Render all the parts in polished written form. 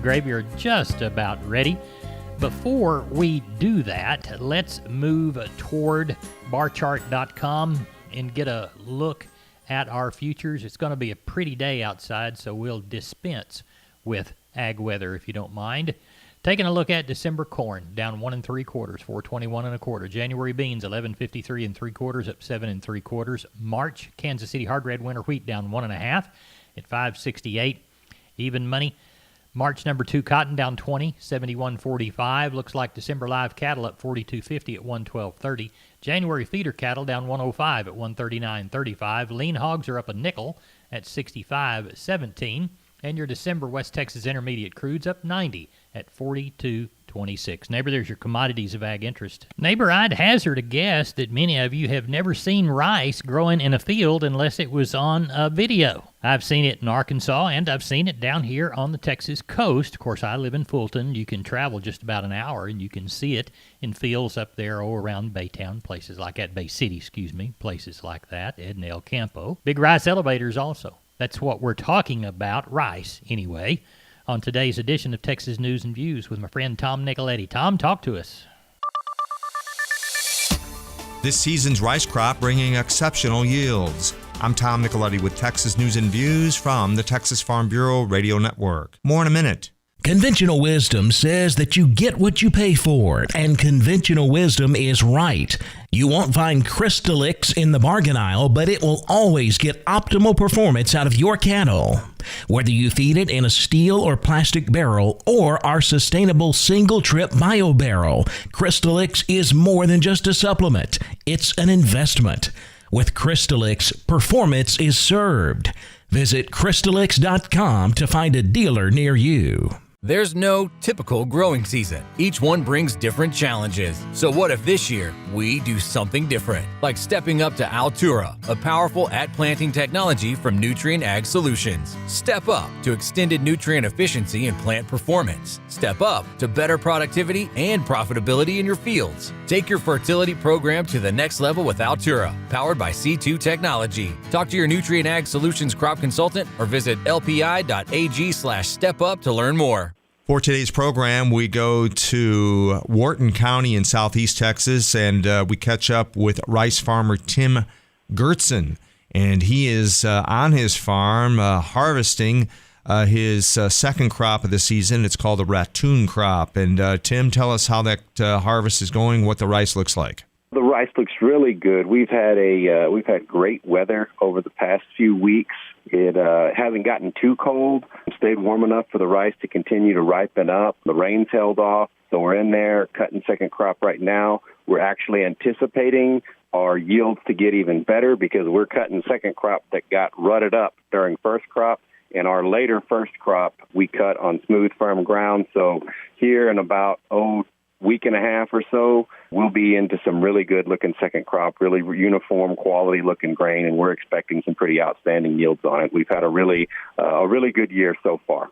Gravy are just about ready. Before we do that, let's move toward barchart.com and get a look at our futures. It's going to be a pretty day outside, so we'll dispense with ag weather if you don't mind. Taking a look at December corn, down 1 3/4, 421 1/4. January beans, 11.53 3/4, up 7 3/4. March Kansas City hard red winter wheat down 1 1/2 at 568. Even money. March number 2 cotton down 20, 71.45. Looks like December live cattle up 42.50 at 112.30. January feeder cattle down 105 at 139.35. Lean hogs are up a nickel at 65.17. And your December West Texas Intermediate crudes up 90 at 42.26. Neighbor, there's your commodities of ag interest. Neighbor, I'd hazard a guess that many of you have never seen rice growing in a field unless it was on a video. I've seen it in Arkansas, and I've seen it down here on the Texas coast. Of course, I live in Fulton. You can travel just about an hour, and you can see it in fields up there or around Baytown, places like that, Bay City, places like that, Ed and El Campo. Big rice elevators also. That's what we're talking about, rice, anyway, on today's edition of Texas News and Views with my friend Tom Nicoletti. Tom, talk to us. This season's rice crop bringing exceptional yields. I'm Tom Nicoletti with Texas News and Views from the Texas Farm Bureau Radio Network. More in a minute. Conventional wisdom says that you get what you pay for, and conventional wisdom is right. You won't find Crystalix in the bargain aisle, but it will always get optimal performance out of your cattle. Whether you feed it in a steel or plastic barrel or our sustainable single-trip bio barrel, Crystalix is more than just a supplement. It's an investment. With Crystalix, performance is served. Visit Crystalix.com to find a dealer near you. There's no typical growing season. Each one brings different challenges. So what if this year we do something different? Like stepping up to Altura, a powerful at-planting technology from Nutrient Ag Solutions. Step up to extended nutrient efficiency and plant performance. Step up to better productivity and profitability in your fields. Take your fertility program to the next level with Altura, powered by C2 technology. Talk to your Nutrient Ag Solutions crop consultant or visit lpi.ag/stepup to learn more. For today's program, we go to Wharton County in southeast Texas, and we catch up with rice farmer Tim Gertzen. And he is on his farm harvesting his second crop of the season. It's called the ratoon crop. And Tim, tell us how that harvest is going, what the rice looks like. The rice looks really good. We've had great weather over the past few weeks. It hasn't gotten too cold. It stayed warm enough for the rice to continue to ripen up. The rains held off, so we're in there cutting second crop right now. We're actually anticipating our yields to get even better because we're cutting second crop that got rutted up during first crop. And our later first crop, we cut on smooth, firm ground. So here in about, week and a half or so, we'll be into some really good-looking second crop, really uniform, quality-looking grain, and we're expecting some pretty outstanding yields on it. We've had a really good year so far.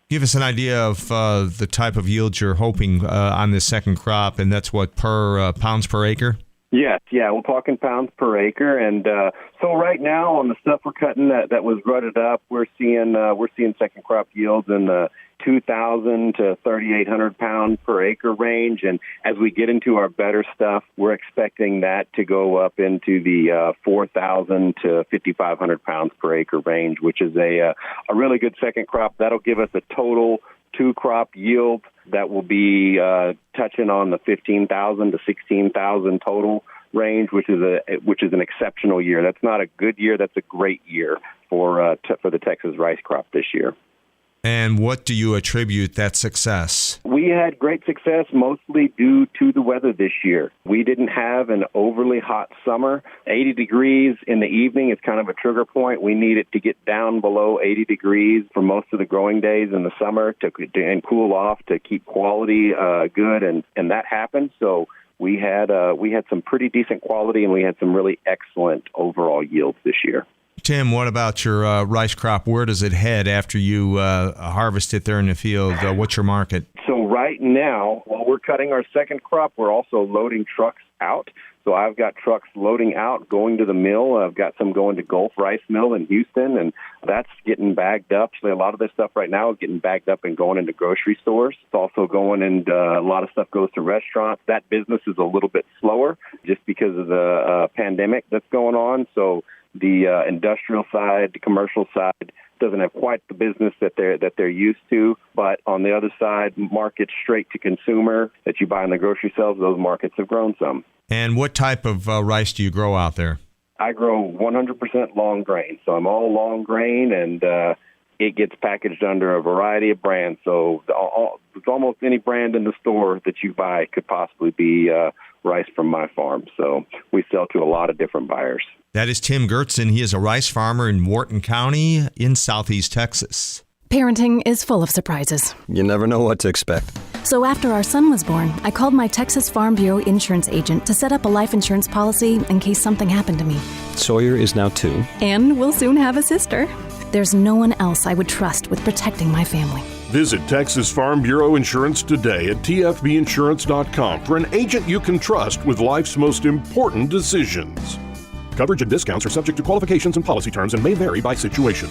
Give us an idea of the type of yields you're hoping on this second crop, and that's what, per pounds per acre? Yes, we're talking pounds per acre, and so right now on the stuff we're cutting that was rutted up, we're seeing second crop yields in the 2,000 to 3,800 pound per acre range, and as we get into our better stuff, we're expecting that to go up into the 4,000 to 5,500 pounds per acre range, which is a really good second crop. That'll give us a total two-crop yield that will be touching on the 15,000 to 16,000 total range, which is an exceptional year. That's not a good year. That's a great year for the Texas rice crop this year. And what do you attribute that success? We had great success mostly due to the weather this year. We didn't have an overly hot summer. 80 degrees in the evening is kind of a trigger point. We need it to get down below 80 degrees for most of the growing days in the summer and cool off to keep quality good, and that happened. So we had some pretty decent quality, and we had some really excellent overall yields this year. Tim, what about your rice crop? Where does it head after you harvest it there in the field? What's your market? So right now, while we're cutting our second crop, we're also loading trucks out. So I've got trucks loading out, going to the mill. I've got some going to Gulf Rice Mill in Houston, and that's getting bagged up. So a lot of this stuff right now is getting bagged up and going into grocery stores. It's also going, and a lot of stuff goes to restaurants. That business is a little bit slower just because of the pandemic that's going on. So the industrial side, the commercial side, doesn't have quite the business that they're used to. But on the other side, markets straight to consumer that you buy in the grocery shelves, those markets have grown some. And what type of rice do you grow out there? I grow 100% long grain. So I'm all long grain, and it gets packaged under a variety of brands. So almost any brand in the store that you buy could possibly be rice from my farm. So we sell to a lot of different buyers. That is Tim Gertzen. He is a rice farmer in Wharton County in southeast Texas. Parenting is full of surprises. You never know what to expect. So after our son was born, I called my Texas Farm Bureau insurance agent to set up a life insurance policy in case something happened to me. Sawyer is now 2. And we'll soon have a sister. There's no one else I would trust with protecting my family. Visit Texas Farm Bureau Insurance today at tfbinsurance.com for an agent you can trust with life's most important decisions. Coverage and discounts are subject to qualifications and policy terms and may vary by situation.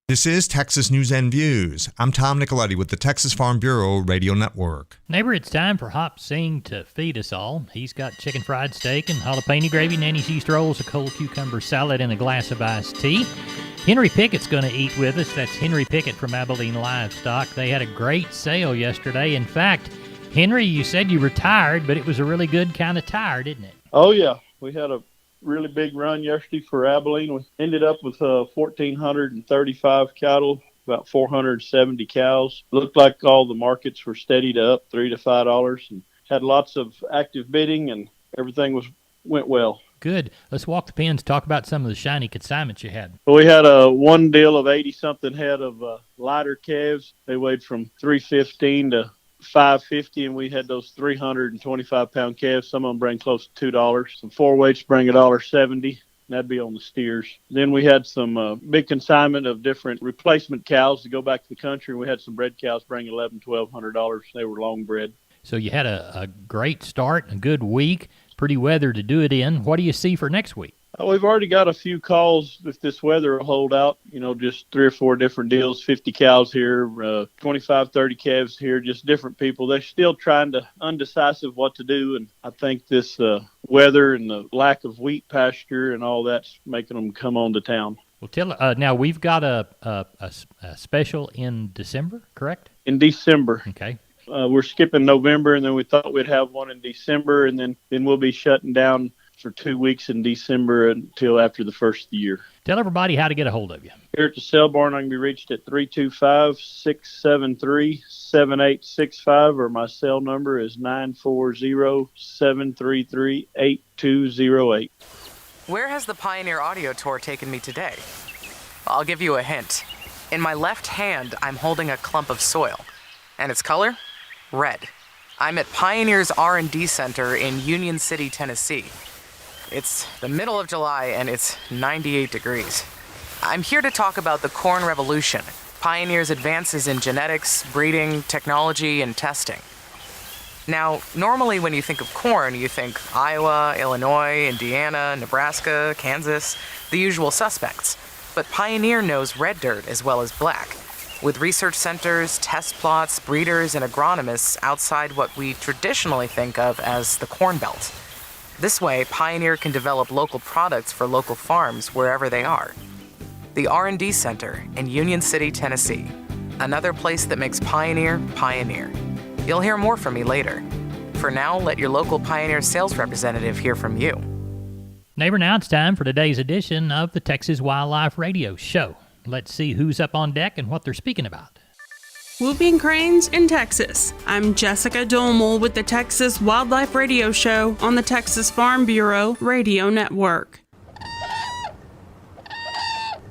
This is Texas News and Views. I'm Tom Nicoletti with the Texas Farm Bureau Radio Network. Neighbor, it's time for Hop Sing to feed us all. He's got chicken fried steak and jalapeno gravy, Nanny's yeast rolls, a cold cucumber salad, and a glass of iced tea. Henry Pickett's going to eat with us. That's Henry Pickett from Abilene Livestock. They had a great sale yesterday. In fact, Henry, you said you were tired, but it was a really good kind of tire, didn't it? Oh, yeah. We had a really big run yesterday for Abilene. We ended up with 1,435 cattle, about 470 cows. Looked like all the markets were steady to up $3 to $5, and had lots of active bidding, and everything went well. Good. Let's walk the pens, talk about some of the shiny consignments you had. Well, we had one deal of 80-something head of lighter calves. They weighed from 315 to 550, and we had those 325-pound calves. Some of them bring close to $2. Some 4-weights bring $1.70, and that'd be on the steers. Then we had some big consignment of different replacement cows to go back to the country. We had some bred cows bring $1,100-1,200. They were long bred. So you had a great start, a good week, pretty weather to do it in. What do you see for next week? We've already got a few calls if this weather will hold out, just 3 or 4 different deals, 50 cows here, 25, 30 calves here, just different people. They're still trying to undecisive what to do, and I think this weather and the lack of wheat pasture and all that's making them come on to town. Well, now we've got a special in December, correct? In December. Okay. We're skipping November, and then we thought we'd have one in December, and then we'll be shutting down for 2 weeks in December until after the first of the year. Tell everybody how to get a hold of you. Here at the sale barn, I can be reached at 325-673-7865, or my cell number is 940-733-8208. Where has the Pioneer Audio Tour taken me today? I'll give you a hint. In my left hand, I'm holding a clump of soil. And its color? Red. I'm at Pioneer's R&D Center in Union City, Tennessee. It's the middle of July and it's 98 degrees. I'm here to talk about the corn revolution, Pioneer's advances in genetics, breeding, technology, and testing. Now, normally when you think of corn, you think Iowa, Illinois, Indiana, Nebraska, Kansas, the usual suspects. But Pioneer knows red dirt as well as black, with research centers, test plots, breeders, and agronomists outside what we traditionally think of as the Corn Belt. This way, Pioneer can develop local products for local farms wherever they are. The R&D Center in Union City, Tennessee. Another place that makes Pioneer, Pioneer. You'll hear more from me later. For now, let your local Pioneer sales representative hear from you. Neighbor, now it's time for today's edition of the Texas Wildlife Radio Show. Let's see who's up on deck and what they're speaking about. Whooping cranes in Texas. I'm Jessica Domel with the Texas Wildlife Radio Show on the Texas Farm Bureau Radio Network.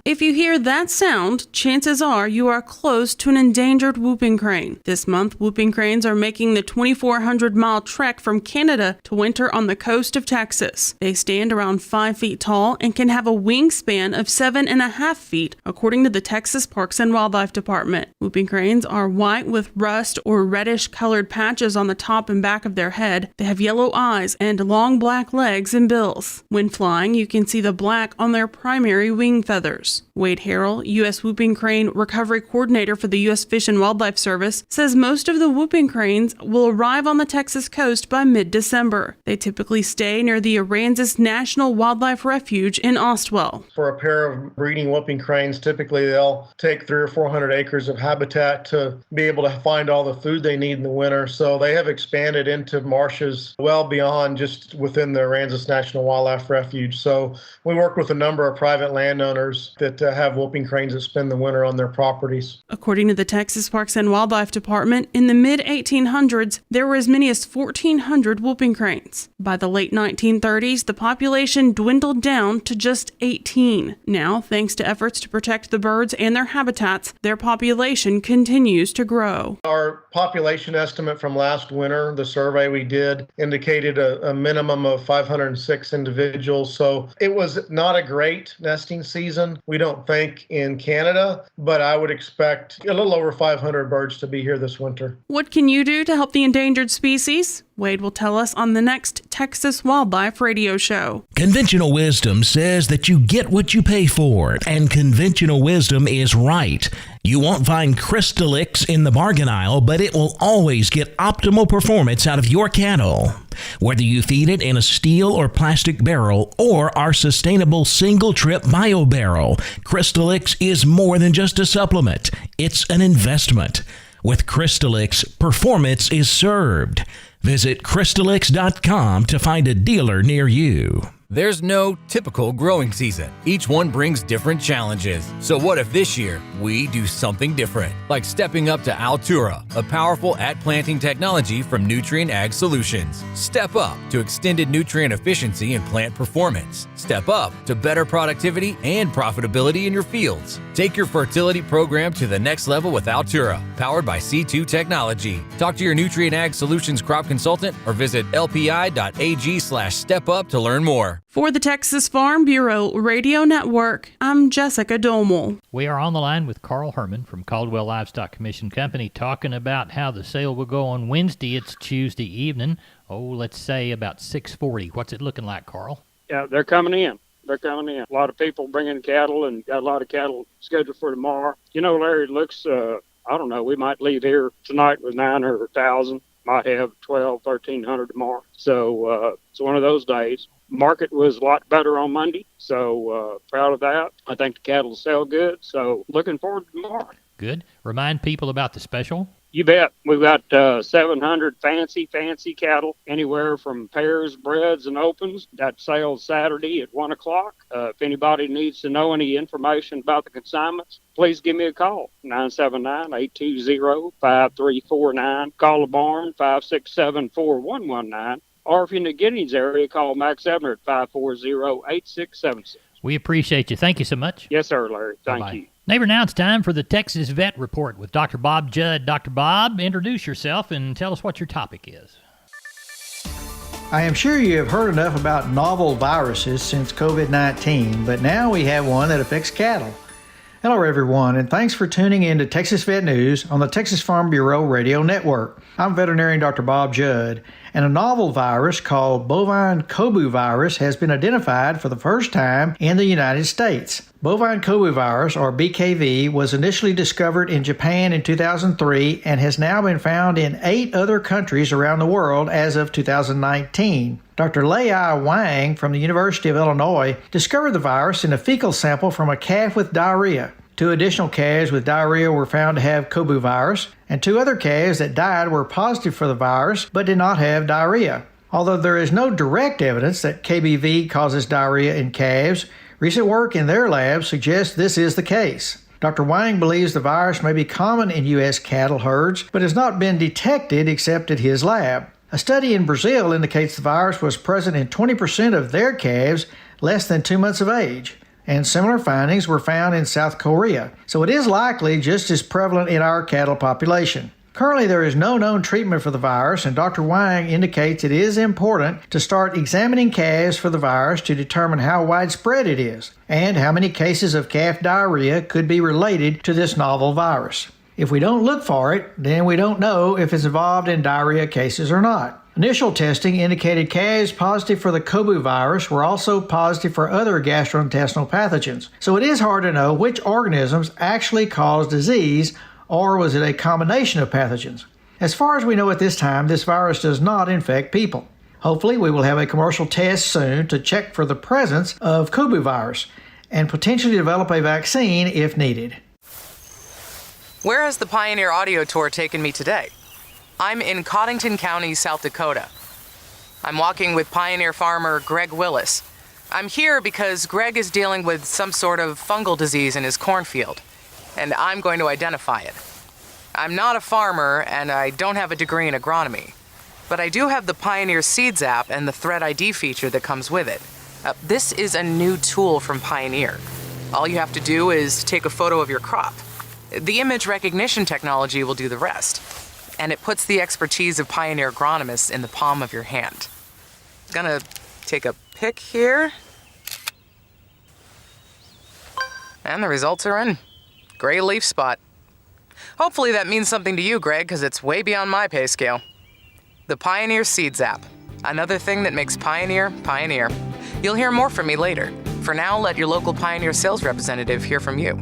If If you hear that sound, chances are you are close to an endangered whooping crane. This month, whooping cranes are making the 2,400-mile trek from Canada to winter on the coast of Texas. They stand around 5 feet tall and can have a wingspan of 7.5 feet, according to the Texas Parks and Wildlife Department. Whooping cranes are white with rust or reddish-colored patches on the top and back of their head. They have yellow eyes and long black legs and bills. When flying, you can see the black on their primary wing feathers. Wade Harrell, U.S. Whooping Crane Recovery Coordinator for the U.S. Fish and Wildlife Service, says most of the whooping cranes will arrive on the Texas coast by mid-December. They typically stay near the Aransas National Wildlife Refuge in Ostwell. For a pair of breeding whooping cranes, typically they'll take 300 or 400 acres of habitat to be able to find all the food they need in the winter. So they have expanded into marshes well beyond just within the Aransas National Wildlife Refuge. So we work with a number of private landowners that have whooping cranes that spend the winter on their properties. According to the Texas Parks and Wildlife Department, in the mid-1800s, there were as many as 1,400 whooping cranes. By the late 1930s, the population dwindled down to just 18. Now, thanks to efforts to protect the birds and their habitats, their population continues to grow. Our population estimate from last winter, the survey we did, indicated a minimum of 506 individuals. So it was not a great nesting season, we don't think, in Canada, but I would expect a little over 500 birds to be here this winter. What can you do to help the endangered species? Wade will tell us on the next Texas Wildlife Radio Show. Conventional wisdom says that you get what you pay for, and conventional wisdom is right. You won't find Crystalix in the bargain aisle, but it will always get optimal performance out of your cattle. Whether you feed it in a steel or plastic barrel or our sustainable single-trip bio barrel, Crystalix is more than just a supplement. It's an investment. With Crystalix, performance is served. Visit Crystalix.com to find a dealer near you. There's no typical growing season. Each one brings different challenges. So what if this year we do something different? Like stepping up to Altura, a powerful at-planting technology from Nutrient Ag Solutions. Step up to extended nutrient efficiency and plant performance. Step up to better productivity and profitability in your fields. Take your fertility program to the next level with Altura, powered by C2 technology. Talk to your Nutrient Ag Solutions crop consultant or visit lpi.ag/stepup to learn more. For the Texas Farm Bureau Radio Network, I'm Jessica Domel. We are on the line with Carl Herman from Caldwell Livestock Commission Company talking about how the sale will go on Wednesday. It's Tuesday evening. Let's say about 6:40. What's it looking like, Carl? Yeah, they're coming in. A lot of people bringing cattle and got a lot of cattle scheduled for tomorrow. You know, Larry, it looks, I don't know, we might leave here tonight with 900 or 1,000. Might have 1,200, 1,300 tomorrow. So it's one of those days. Market was a lot better on Monday, so proud of that. I think the cattle will sell good, so looking forward to tomorrow. Good. Remind people about the special. You bet. We've got 700 fancy cattle, anywhere from pairs, breds, and opens. That sales Saturday at 1 o'clock. If anybody needs to know any information about the consignments, please give me a call, 979-820-5349. Call the barn, 567-4119. Or if you're in the Giddings area, call Max Ebner at 540-8676. We appreciate you. Thank you so much. Yes, sir, Larry. Thank Bye-bye. you. Neighbor, now it's time for the Texas Vet Report with Dr. Bob Judd. Dr. Bob, introduce yourself and tell us what your topic is. I am sure you have heard enough about novel viruses since COVID-19, but now we have one that affects cattle. Hello, everyone, and thanks for tuning in to Texas Vet News on the Texas Farm Bureau Radio Network. I'm veterinarian Dr. Bob Judd, and a novel virus called Bovine Kobu virus has been identified for the first time in the United States. Bovine Kobu virus, or BKV, was initially discovered in Japan in 2003 and has now been found in 8 other countries around the world as of 2019. Dr. Lei Wang from the University of Illinois discovered the virus in a fecal sample from a calf with diarrhea. 2 additional calves with diarrhea were found to have Kobu virus, and 2 other calves that died were positive for the virus but did not have diarrhea. Although there is no direct evidence that KBV causes diarrhea in calves, recent work in their lab suggests this is the case. Dr. Wang believes the virus may be common in U.S. cattle herds, but has not been detected except at his lab. A study in Brazil indicates the virus was present in 20% of their calves less than 2 months of age. and similar findings were found in South Korea. So it is likely just as prevalent in our cattle population. Currently, there is no known treatment for the virus, and Dr. Wang indicates it is important to start examining calves for the virus to determine how widespread it is and how many cases of calf diarrhea could be related to this novel virus. If we don't look for it, then we don't know if it's involved in diarrhea cases or not. Initial testing indicated calves positive for the Kobu virus were also positive for other gastrointestinal pathogens, so it is hard to know which organisms actually cause disease, or was it a combination of pathogens? As far as we know at this time, this virus does not infect people. Hopefully, we will have a commercial test soon to check for the presence of Kobu virus and potentially develop a vaccine if needed. Where has the Pioneer Audio Tour taken me today? I'm in Cottington County, South Dakota. I'm walking with pioneer farmer Greg Willis. I'm here because Greg is dealing with some sort of fungal disease in his cornfield, and I'm going to identify it. I'm not a farmer, and I don't have a degree in agronomy, but I do have the Pioneer Seeds app and the Threat ID feature that comes with it. This is a new tool from Pioneer. All you have to do is take a photo of your crop. The image recognition technology will do the rest, and it puts the expertise of Pioneer agronomists in the palm of your hand. Gonna take a pic here, and the results are in. Gray leaf spot. Hopefully that means something to you, Greg, because it's way beyond my pay scale. The Pioneer Seeds app. Another thing that makes Pioneer, Pioneer. You'll hear more from me later. For now, let your local Pioneer sales representative hear from you.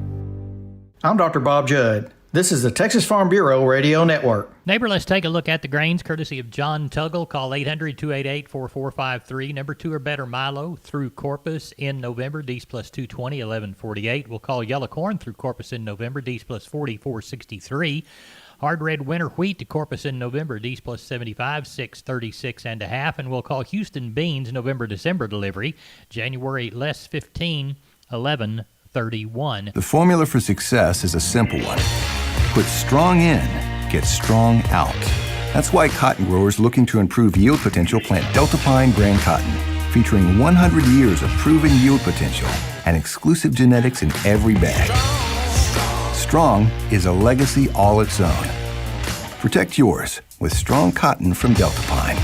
I'm Dr. Bob Judd. This is the Texas Farm Bureau Radio Network. Neighbor, let's take a look at the grains courtesy of John Tuggle. Call 800-288-4453. Number 2 or better Milo through Corpus in November. D's plus 220, 1148. We'll call yellow corn through Corpus in November. D's plus 40, 463. Hard red winter wheat to Corpus in November. D's plus 75, 636 and a half. And we'll call Houston beans November, December delivery. January less 15, 1131. The formula for success is a simple one. Put strong in, get strong out. That's why cotton growers looking to improve yield potential plant Delta Pine Grand Cotton, featuring 100 years of proven yield potential and exclusive genetics in every bag. Strong is a legacy all its own. Protect yours with strong cotton from Delta Pine.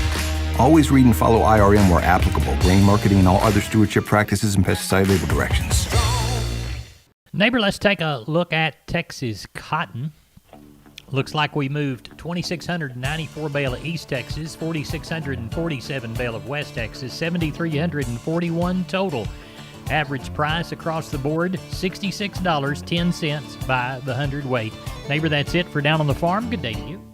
Always read and follow IRM where applicable, grain marketing and all other stewardship practices and pesticide label directions. Neighbor, let's take a look at Texas cotton. Looks like we moved 2,694 bale of East Texas, 4,647 bale of West Texas, 7,341 total. Average price across the board, $66.10 by the hundredweight. Neighbor, that's it for Down on the Farm. Good day to you.